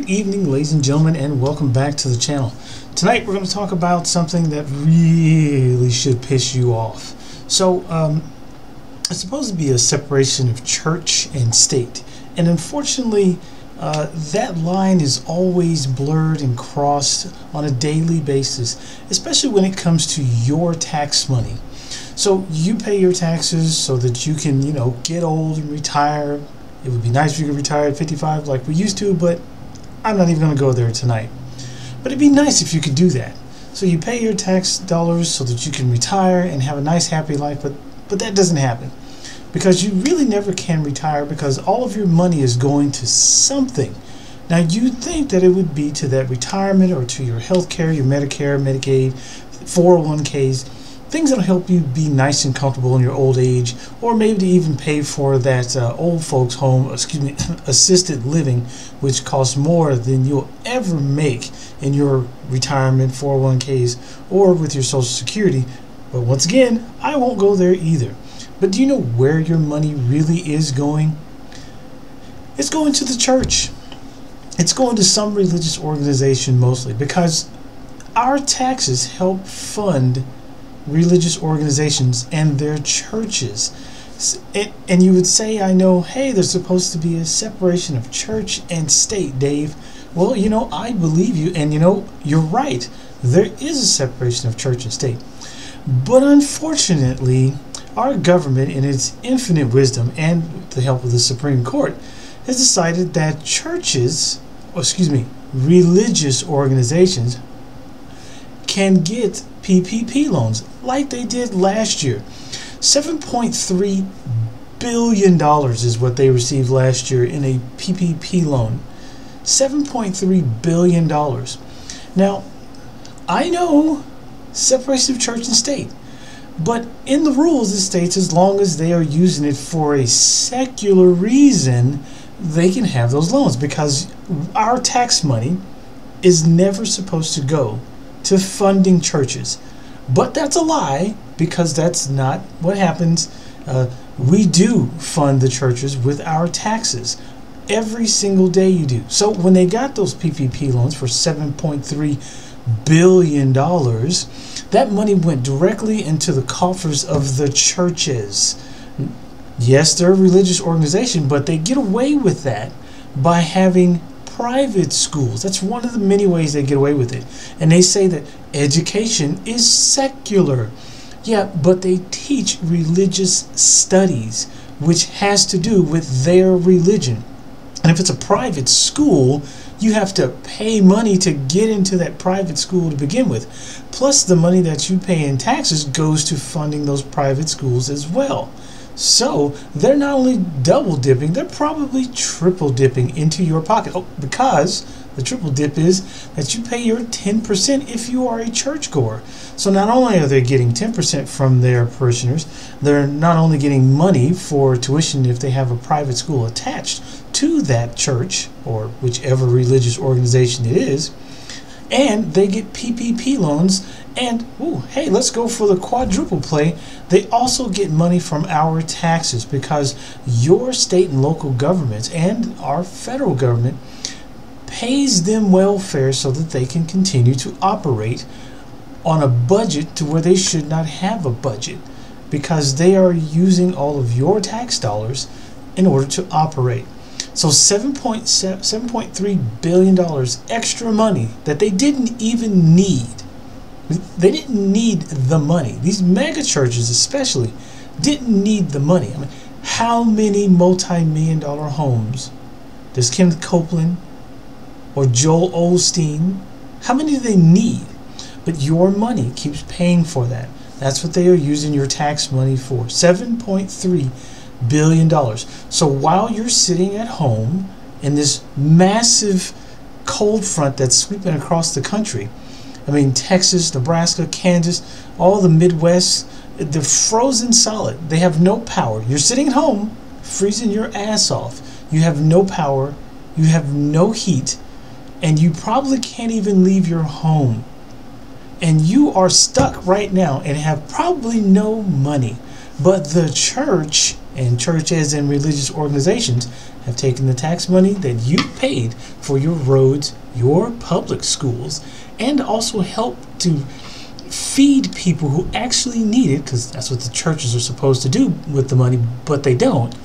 Good evening, ladies and gentlemen, and welcome back to the channel. Tonight we're going to talk about something that really should piss you off. So, it's supposed to be a separation of church and state, and unfortunately that line is always blurred and crossed on a daily basis, especially when it comes to your tax money. So you pay your taxes so that you can, get old and retire. It would be nice if you could retire at 55 like we used to, but I'm not even going to go there tonight. But it'd be nice if you could do that. So you pay your tax dollars so that you can retire and have a nice happy life, but that doesn't happen. Because you really never can retire, because all of your money is going to something. Now you'd think that it would be to that retirement or to your health care, your Medicare, Medicaid, 401ks, things that'll help you be nice and comfortable in your old age, or maybe to even pay for that old folks home, assisted living, which costs more than you'll ever make in your retirement, 401ks, or with your Social Security. But once again, I won't go there either. But do you know where your money really is going? It's going to the church. It's going to some religious organization mostly, because our taxes help fund religious organizations and their churches. And you would say, I know, hey, there's supposed to be a separation of church and state, Dave. Well, I believe you, and you're right. There is a separation of church and state. But unfortunately, our government, in its infinite wisdom and with the help of the Supreme Court, has decided that religious organizations can get PPP loans like they did last year. $7.3 billion is what they received last year in a PPP loan. $7.3 billion. Now, I know separation of church and state, but in the rules it states as long as they are using it for a secular reason, they can have those loans, because our tax money is never supposed to go to funding churches. But that's a lie, because that's not what happens. We do fund the churches with our taxes. Every single day you do. So when they got those PPP loans for $7.3 billion, that money went directly into the coffers of the churches. Yes, they're a religious organization, but they get away with that by having private schools. That's one of the many ways they get away with it. And they say that education is secular. Yeah, but they teach religious studies, which has to do with their religion. And if it's a private school, you have to pay money to get into that private school to begin with. Plus the money that you pay in taxes goes to funding those private schools as well. So they're not only double dipping, they're probably triple dipping into your pocket. Oh, because the triple dip is that you pay your 10% if you are a churchgoer. So not only are they getting 10% from their parishioners, they're not only getting money for tuition if they have a private school attached to that church or whichever religious organization it is, and they get PPP loans. And hey, let's go for the quadruple play. They also get money from our taxes, because your state and local governments and our federal government pays them welfare so that they can continue to operate on a budget to where they should not have a budget, because they are using all of your tax dollars in order to operate. So $7.3 billion extra money that they didn't even need. They didn't need the money. These mega churches especially didn't need the money. I mean, how many multi-million-dollar homes does Kenneth Copeland or Joel Osteen, how many do they need? But your money keeps paying for that. That's what they are using your tax money for. $7.3 billion. So while you're sitting at home in this massive cold front that's sweeping across the country, I mean, Texas, Nebraska, Kansas, all the Midwest, they're frozen solid. They have no power. You're sitting at home, freezing your ass off. You have no power. You have no heat. And you probably can't even leave your home. And you are stuck right now and have probably no money. But the church and churches and religious organizations have taken the tax money that you paid for your roads, your public schools, and also help to feed people who actually need it, because that's what the churches are supposed to do with the money, but they don't.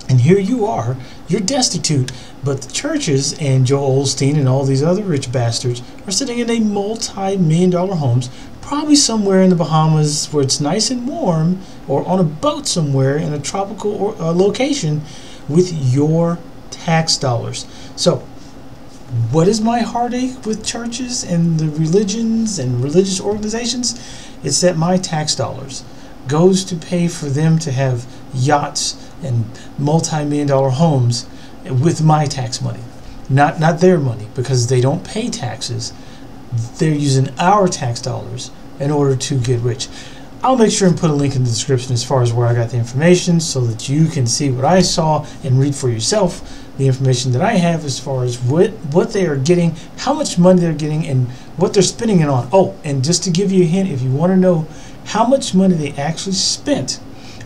And here you are, you're destitute, but the churches and Joel Osteen and all these other rich bastards are sitting in a multi-million-dollar homes, probably somewhere in the Bahamas where it's nice and warm, or on a boat somewhere in a tropical location with your tax dollars. So, what is my heartache with churches and the religions and religious organizations? It's that my tax dollars goes to pay for them to have yachts and multi-million-dollar homes with my tax money, not their money, because they don't pay taxes. They're using our tax dollars in order to get rich. I'll make sure and put a link in the description as far as where I got the information, so that you can see what I saw and read for yourself the information that I have as far as what they are getting, how much money they're getting, and what they're spending it on. Oh, and just to give you a hint, if you want to know how much money they actually spent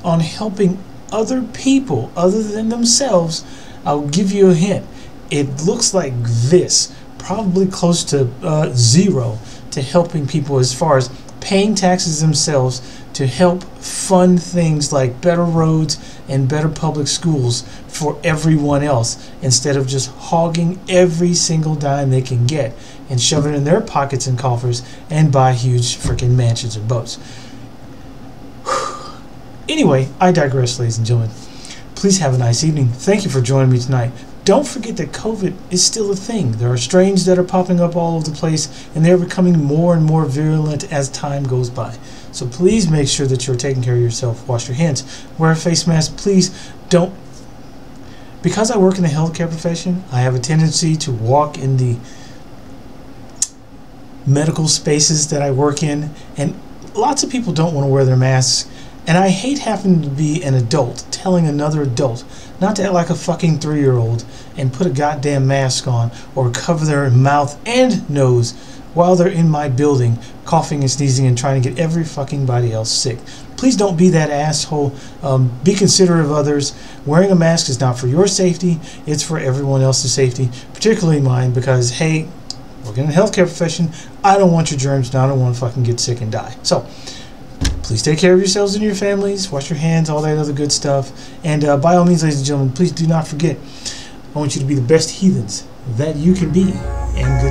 on helping other people other than themselves, I'll give you a hint. It looks like this, probably close to zero to helping people as far as paying taxes themselves to help fund things like better roads and better public schools for everyone else, instead of just hogging every single dime they can get and shove it in their pockets and coffers and buy huge freaking mansions and boats. Anyway, I digress, ladies and gentlemen. Please have a nice evening. Thank you for joining me tonight. Don't forget that COVID is still a thing. There are strains that are popping up all over the place, and they're becoming more and more virulent as time goes by. So please make sure that you're taking care of yourself. Wash your hands. Wear a face mask. Please don't. Because I work in the healthcare profession, I have a tendency to walk in the medical spaces that I work in, and lots of people don't want to wear their masks. And I hate having to be an adult telling another adult not to act like a fucking 3-year-old and put a goddamn mask on or cover their mouth and nose while they're in my building coughing and sneezing and trying to get every fucking body else sick. Please don't be that asshole. Be considerate of others. Wearing a mask is not for your safety, it's for everyone else's safety, particularly mine, because hey, working in the healthcare profession, I don't want your germs and I don't want to fucking get sick and die. So please take care of yourselves and your families. Wash your hands, all that other good stuff. And by all means, ladies and gentlemen, please do not forget, I want you to be the best heathens that you can be. And good